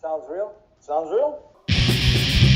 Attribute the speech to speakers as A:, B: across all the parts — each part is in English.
A: Sounds real? Sounds real?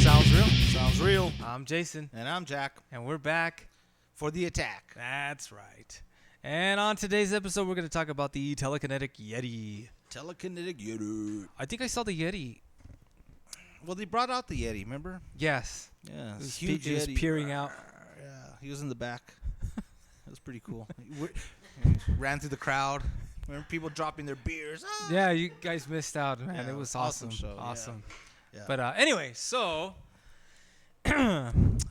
B: Sounds real.
C: Sounds real.
B: I'm Jason,
C: And I'm Jack
B: and we're back.
C: for the attack.
B: That's right. And on today's episode, we're going to talk about the Telekinetic Yeti.
C: Telekinetic Yeti.
B: I think I saw the Yeti.
C: Well, they brought out the Yeti, remember?
B: Yes.
C: Yeah,
B: It was,
C: huge
B: it was
C: Yeti.
B: peering out.
C: Yeah, he was in the back. It was pretty cool. He ran through the crowd. Remember people dropping their beers? Ah!
B: Yeah, you guys missed out, man.
C: Yeah,
B: It was awesome.
C: awesome show, yeah.
B: Awesome.
C: Yeah.
B: But anyway, so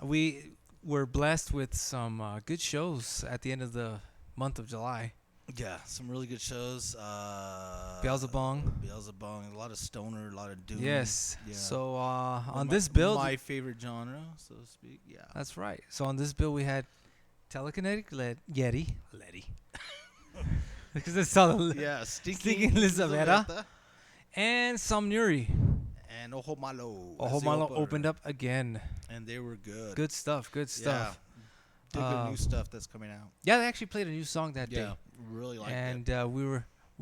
B: we were blessed with some good shows at the end of the month of July.
C: Yeah, some really good shows.
B: Beelzebub.
C: A lot of stoner, a lot of doom.
B: Yes.
C: Yeah.
B: So on
C: My-
B: this build,
C: my favorite genre, so to speak. Yeah.
B: that's right. So on this bill, we had Telekinetic Yeti. Because it's all
C: Yeah,
B: Stinking Lizaveta. And Somnuri.
C: And Ojo Malo.
B: Ojo
C: as the
B: Malo
C: opener.
B: opened up again.
C: And they were good.
B: Good stuff. Good stuff.
C: Dig the new stuff that's coming out.
B: Yeah, they actually played a new song that day.
C: Yeah, really like it.
B: And we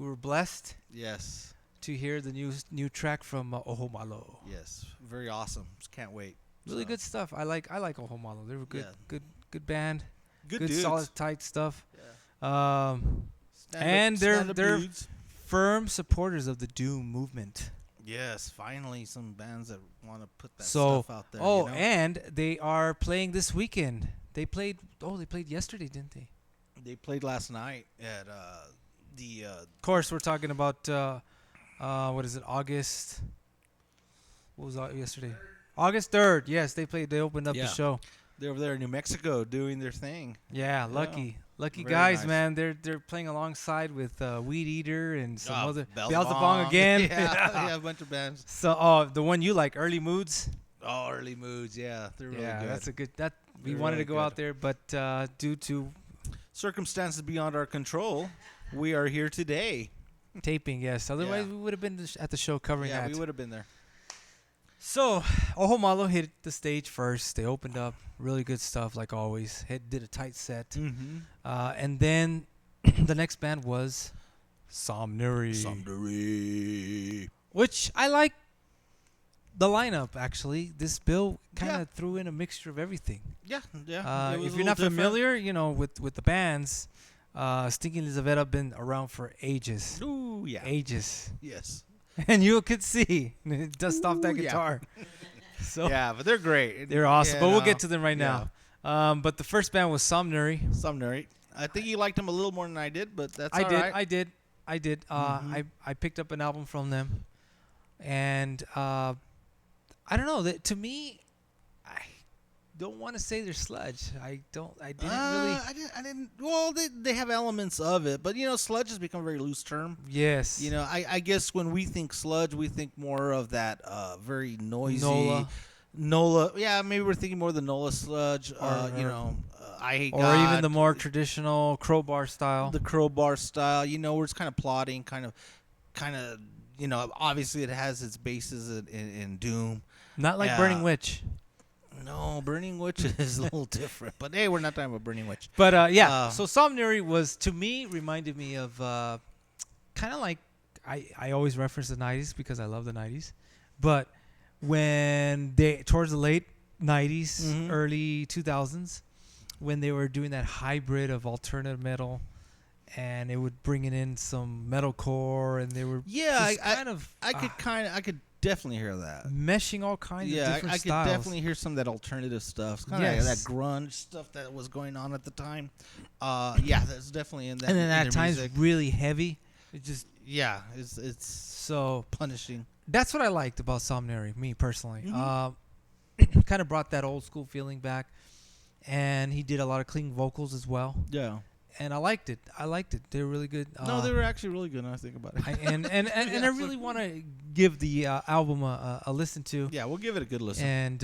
B: were blessed
C: Yes,
B: to hear the new track from Ojo Malo.
C: yes, very awesome. Just can't wait.
B: Really
C: So,
B: good stuff. I like Ojo Malo. They were good,
C: Yeah.
B: good band.
C: good
B: Good
C: dudes.
B: solid tight stuff.
C: Yeah.
B: And they're
C: dudes.
B: firm supporters of the Doom movement.
C: Yes, finally some bands that want to put that
B: So,
C: stuff out there.
B: oh,
C: you know?
B: and they are playing this weekend. They played yesterday, didn't they?
C: They played last night at the.
B: Of course, we're talking about what is it? August. What was yesterday? August 3rd. Yes, they played. They opened up
C: Yeah.
B: the show.
C: They're over there in New Mexico doing their thing.
B: Yeah, lucky
C: Very
B: guys,
C: nice.
B: man. They're playing alongside with Weed Eater and some other
C: Beelzebub
B: Beelzebub again.
C: yeah, a bunch of bands.
B: So, the one you like, Early Moods.
C: Oh, Early Moods. Yeah, they're really
B: Yeah,
C: good.
B: that's a good. We
C: They're
B: wanted
C: really
B: to go
C: good.
B: out there, but due to
C: Circumstances beyond our control, we are here today.
B: taping, yes. Otherwise,
C: Yeah.
B: we would have been at the show covering
C: Yeah,
B: that.
C: we would have been there.
B: So, Ojo Malo hit the stage first. They opened up really good stuff, like always. Did a tight set.
C: Mm-hmm.
B: And then the next band was Somnuri.
C: Somnuri.
B: Which I like the lineup, actually. This bill kind of
C: Yeah.
B: threw in a mixture of everything.
C: Yeah, yeah. It was
B: If
C: a
B: you're not
C: little different.
B: familiar, with the bands, Stinking Lizaveta been around for ages.
C: Ooh, yeah.
B: Ages.
C: Yes.
B: And you could see it dust off that
C: Ooh, yeah.
B: guitar. So
C: Yeah, but they're great.
B: they're awesome.
C: Yeah,
B: But we'll
C: no.
B: get to them right now. But the first band was Somnuri.
C: Somnuri. I think you liked them a little more than I did, but that's
B: I
C: all
B: did,
C: right.
B: I did. I picked up an album from them, and I don't know. To me, I don't want to say they're sludge. I didn't really.
C: I didn't. Well, they have elements of it, but sludge has become a very loose term.
B: Yes.
C: I guess when we think sludge, we think more of that very noisy
B: Nola.
C: Yeah, maybe we're thinking more of the Nola sludge. I hate
B: Or
C: God,
B: even the more traditional crowbar style.
C: the crowbar style. Where it's kind of plotting, kind of. Obviously it has its bases in doom.
B: Not like
C: Yeah.
B: Burning Witch.
C: No, Burning Witch is a little different. But hey, we're not talking about Burning Witch.
B: But yeah, so Somnuri reminded me of kind of like I always reference the 90s because I love the 90s. But when towards the late 90s,
C: Mhm.
B: early 2000s, when they were doing that hybrid of alternative metal, and it would bring in some metalcore, and they were
C: Yeah,
B: just
C: I could definitely hear that.
B: meshing all kinds of
C: Yeah,
B: different
C: I could
B: styles.
C: definitely hear some of that alternative stuff. Kind of
B: Yes.
C: that grunge stuff that was going on at the time. Yeah, that's definitely in that.
B: And then
C: in
B: at
C: their
B: times
C: music.
B: really heavy. It just
C: Yeah, it's
B: so
C: punishing.
B: that's what I liked about Somnuri, me personally.
C: Mhm.
B: Kind of brought that old school feeling back, and he did a lot of clean vocals as well.
C: Yeah.
B: And I liked it. They were really good.
C: No, they were actually really good. Now I think about it.
B: and I really want to give the album a listen to,
C: Yeah, we'll give it a good listen.
B: and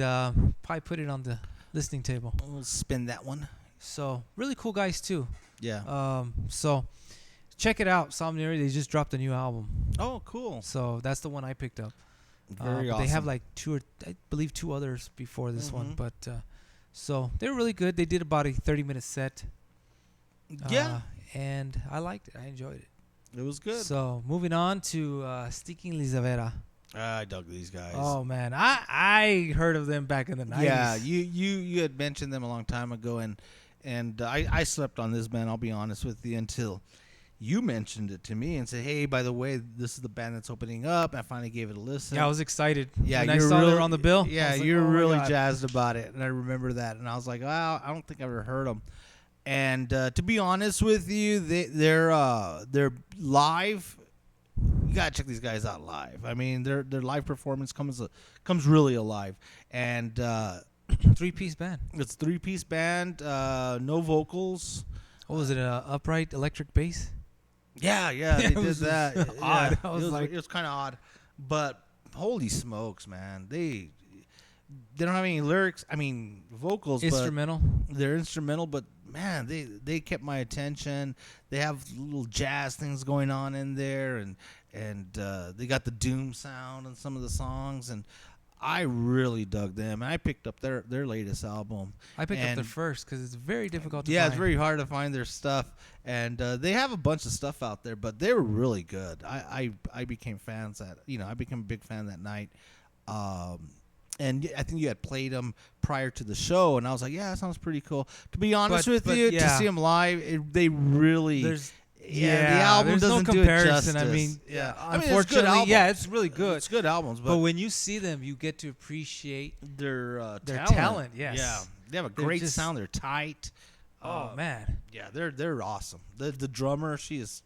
B: probably put it on the listening table.
C: We'll spin that one.
B: So really cool guys too.
C: Yeah.
B: So check it out, Somnuri. They just dropped a new album,
C: Oh, cool.
B: so that's the one I picked up.
C: Very
B: but
C: awesome.
B: They have like I believe two others before this one,
C: Mhm.
B: but so they're really good. They did about a 30-minute set.
C: Yeah.
B: and I liked it. I enjoyed it.
C: It was good.
B: So moving on to Stinking Lizaveta.
C: I dug these guys.
B: Oh man, I heard of them back in the 90s.
C: Yeah, you had mentioned them a long time ago, and I slept on this band. I'll be honest with you until you mentioned it to me and said, "Hey, by the way, this is the band that's opening up." I finally gave it a listen.
B: Yeah, I was excited.
C: Yeah,
B: when I saw they were on the bill.
C: Yeah,
B: I was like,
C: you're
B: oh my
C: really
B: God.
C: jazzed about it, and I remember that, and I was like, "Wow, I don't think I've ever heard them." And to be honest with you, they're live. You gotta check these guys out live. I mean, their live performance comes really alive, and
B: 3-piece band.
C: it's a 3-piece band, no vocals.
B: What was it? Upright electric bass?
C: Yeah, they
B: It
C: did
B: was
C: that.
B: just odd. I was like-
C: it was kind of odd, but holy smokes, man, they don't have any lyrics. I mean, vocals,
B: Instrumental.
C: but they're instrumental, but man, they kept my attention. They have little jazz things going on in there, and they got the doom sound in some of the songs, and I really dug them. And I picked up their latest album.
B: I picked up their
C: And-
B: first because it's very difficult to
C: Yeah,
B: find.
C: it's very hard to find their stuff, and they have a bunch of stuff out there, but they were really good. I became fans I became a big fan that night, and I think you had played them prior to the show, and I was like, yeah, that sounds pretty cool. To be honest with
B: but
C: you, to
B: yeah.
C: see them live, they really.
B: There's
C: the album
B: there's
C: doesn't
B: no
C: do it
B: comparison.
C: justice.
B: I mean,
C: I mean, it's good
B: unfortunately,
C: albums.
B: yeah, it's really good.
C: It's good albums,
B: But when you see them, you get to appreciate.
C: their
B: talent, yes.
C: Yeah, they have a
B: They're
C: great
B: just-
C: sound. They're tight.
B: Oh man.
C: Yeah, they're awesome. The drummer, she's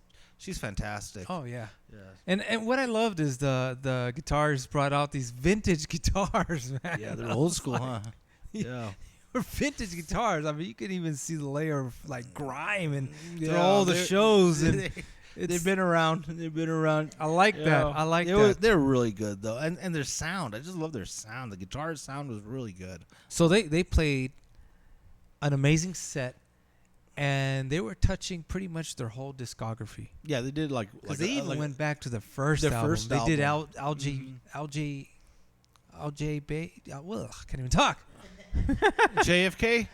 C: fantastic.
B: Oh yeah.
C: Yeah.
B: And what I loved is the guitars brought out these vintage guitars, man.
C: Yeah, they're old school, huh?
B: Yeah.
C: Yeah.
B: Or vintage guitars. I mean, you can even see the layer of like grime and through
C: Yeah,
B: all the
C: they're-
B: shows, and
C: They've
B: it's,
C: been around. They've been around.
B: I like that.
C: Yeah.
B: I like that.
C: They're really good though, and their sound. I just love their sound. The guitar sound was really good.
B: So they played an amazing set, and they were touching pretty much their whole discography.
C: Yeah, they did like
B: Because they even went back to the first
C: their
B: album.
C: first
B: They did
C: album.
B: LJ Bay. Well, I can't even talk.
C: JFK.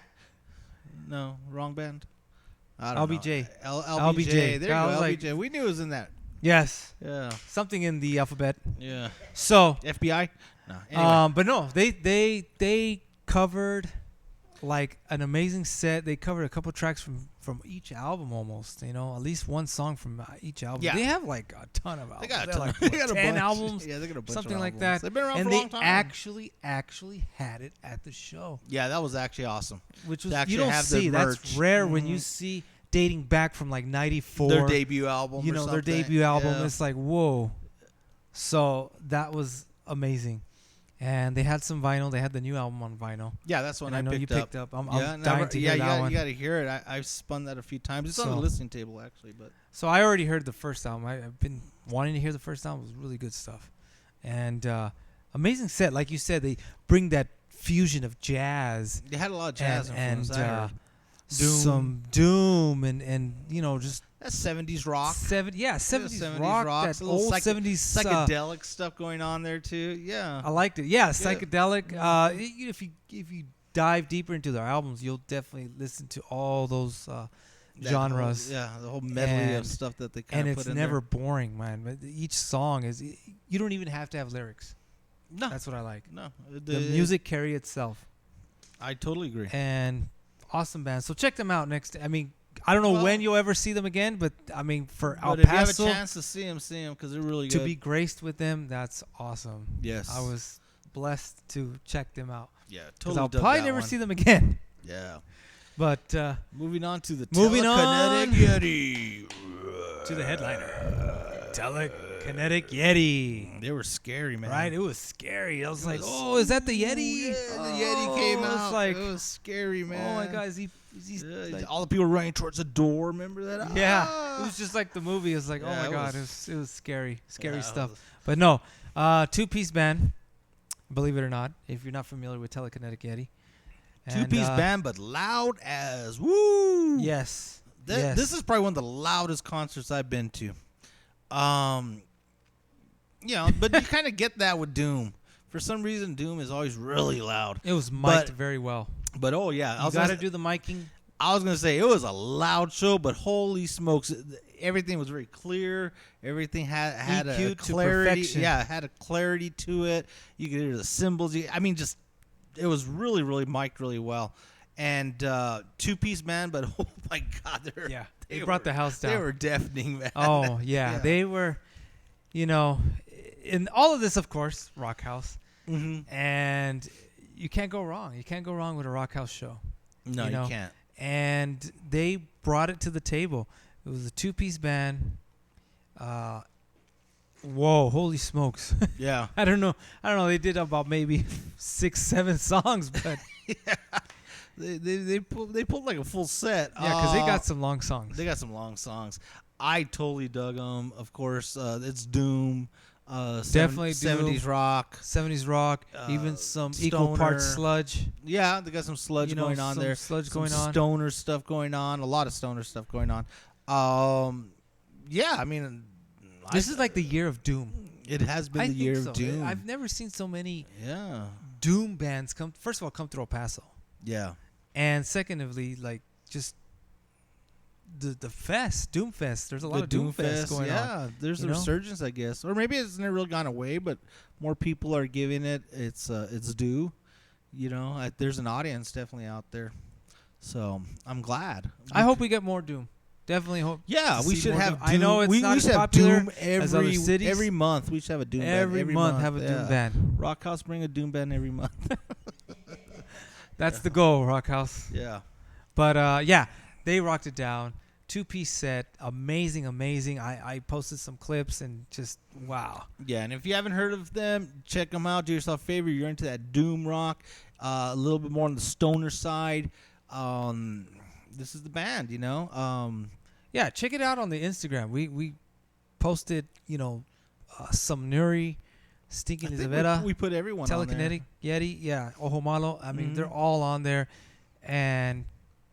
C: No, wrong band. I don't
B: LBJ.
C: know.
B: LBJ.
C: There you
B: I
C: go.
B: was like-
C: LBJ. We knew it was in that.
B: Yes,
C: Yeah.
B: something in the alphabet.
C: Yeah.
B: So,
C: FBI. No. Anyway.
B: but no, they covered like an amazing set. They covered a couple tracks from each album almost. You know, at least one song from each album.
C: Yeah.
B: They have like a ton of albums.
C: They got a
B: They're
C: ton.
B: like
C: They
B: what,
C: got a
B: 10
C: bunch.
B: albums.
C: Yeah, they got a bunch
B: Something
C: of
B: like
C: albums.
B: that.
C: They've been around
B: and
C: for a
B: they
C: long time.
B: actually had it at the show,
C: Yeah, that was actually awesome.
B: which
C: To
B: was
C: actually
B: you don't
C: have their
B: see. That's
C: merch.
B: rare when you
C: Mhm.
B: see dating back from like '94.
C: Their debut album.
B: You
C: or
B: know, their
C: something.
B: debut album.
C: Yeah.
B: It's like whoa. So that was amazing, and they had some vinyl. They had the new album on vinyl.
C: Yeah, that's one
B: And I know
C: picked
B: you
C: up.
B: picked up. I'm
C: Yeah,
B: dying to hear that one.
C: you got to hear it. I've spun that a few times. It's on the
B: So-
C: listening table actually, but
B: So I already heard the first album. I've been wanting to hear the first album. It was really good stuff, and amazing set. Like you said, they bring that fusion of jazz
C: they had a lot of jazz
B: and
C: influence. I heard.
B: some doom and you know just
C: That's 70s rock.
B: 70s
C: 70s
B: rock,
C: rock,
B: that
C: a little
B: old 70s
C: psychedelic stuff going on there too. Yeah.
B: I liked it. Yeah, psychedelic. If you dive deeper into their albums, you'll definitely listen to all those
C: That
B: genres.
C: whole, the whole medley of
B: And-
C: stuff that they kind
B: And
C: of
B: it's
C: put in
B: never
C: there.
B: boring, man. But each song is you don't even have to have lyrics.
C: No.
B: That's what I like.
C: No.
B: The music carry itself,
C: I totally agree.
B: and awesome band. So check them out next. I mean, I don't know
C: Well-
B: when you'll ever see them again, but I mean, for El
C: But if you have a
B: Paso
C: chance to see them because they're really
B: to
C: good.
B: be graced with them, that's awesome.
C: Yes.
B: I was blessed to check them out
C: Yeah,
B: because
C: totally.
B: I'll
C: dug
B: probably
C: that
B: never
C: one.
B: see them again.
C: Yeah.
B: But
C: Moving on to the
B: Moving
C: Telekinetic
B: on.
C: Yeti.
B: to the headliner, Telekinetic Yeti.
C: They were scary, man.
B: Right, it was scary. I was like,
C: was-
B: "Oh, is that the Yeti?"
C: Yeah, the Yeti came
B: Oh,
C: out.
B: It's like,
C: it was scary, man.
B: "Oh my God, is he?"
C: Yeah,
B: like-
C: all the people running towards the door. Remember that?
B: Yeah,
C: Ah.
B: it was just like the movie. It's like,
C: Yeah,
B: oh my
C: it
B: God,
C: was-
B: it was scary
C: Yeah, it
B: stuff.
C: was-
B: But no, 2-piece band. Believe it or not, if you're not familiar with Telekinetic Yeti, And,
C: Two-piece band, but loud as woo.
B: Yes.
C: This is probably one of the loudest concerts I've been to. You know, but you kind of get that with Doom. For some reason, Doom is always really loud.
B: It was mic'd
C: But-
B: very well.
C: But oh yeah,
B: You got to do the miking.
C: I was gonna say it was a loud show, but holy smokes, everything was very clear. Everything had a
B: EQ to
C: clarity.
B: perfection.
C: Yeah, it had a clarity to it. You could hear the cymbals. I mean, just it was really, really mic'd really well. And two-piece band, but oh my God,
B: they brought the house down.
C: They were deafening, man.
B: Oh yeah, they were. You know, in all of this, of course, rock house, and you can't go wrong. You can't go wrong with a rock house show.
C: No, you can't.
B: And they brought it to the table. It was a two-piece band. Whoa, holy smokes.
C: Yeah.
B: I don't know. They did about maybe 6-7 songs, but
C: they pulled like a full set.
B: yeah, because they got some long songs.
C: They got some long songs. I totally dug them. Of course, it's Doom.
B: Definitely
C: 70s rock.
B: 70s rock. Even some
C: stoner.
B: equal parts sludge.
C: Yeah, they got some sludge going on there.
B: Sludge
C: Some
B: going on.
C: stoner stuff going on. A lot of stoner stuff going on. Yeah, I mean,
B: This is like the year of Doom.
C: it has been the year of Doom.
B: I've never seen so many
C: Yeah.
B: Doom bands come. First of all, come through El Paso,
C: Yeah.
B: and secondly, like just the fest, Doom Fest. There's a lot of Doom Fest going on.
C: Yeah, there's a resurgence, I guess, or maybe it's never really gone away, but more people are giving it its due. You know, there's an audience definitely out there, so I'm glad.
B: I hope we get more Doom. Definitely hope.
C: Yeah,
B: to
C: we
B: see
C: should
B: more
C: have.
B: Doom.
C: Doom.
B: I know it's
C: we
B: not
C: should
B: as
C: have
B: popular
C: Doom
B: as other cities.
C: every month. We should have a Doom band
B: Every month have a Doom
C: yeah.
B: band.
C: Rock House bring a Doom band every month.
B: That's the goal, Rock House.
C: Yeah.
B: But yeah, they rocked it down. Two-piece set, amazing. I posted some clips and just wow.
C: Yeah, and if you haven't heard of them, check them out. Do yourself a favor. You're into that Doom rock, a little bit more on the stoner side. This is the band, you know.
B: Yeah, check it out on the Instagram. We posted, Somnuri, Stinking
C: I think
B: Lizaveta,
C: we put everyone
B: Telekinetic Yeti, yeah, Ojo Malo. I mean, they're all on there, and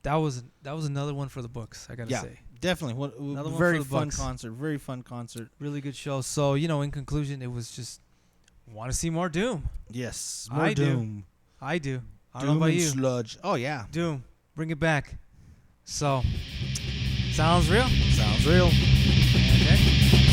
B: that was another one for the books. I gotta say,
C: definitely.
B: Another one
C: Very
B: for the
C: fun
B: books.
C: concert. Very fun concert.
B: really good show. So in conclusion, it was just want to see more Doom.
C: Yes,
B: I
C: more
B: do.
C: Doom.
B: I do. I don't
C: Doom
B: know about
C: and
B: you.
C: sludge. Oh yeah,
B: Doom, bring it back. So, sounds real.
C: sounds real.
B: Okay.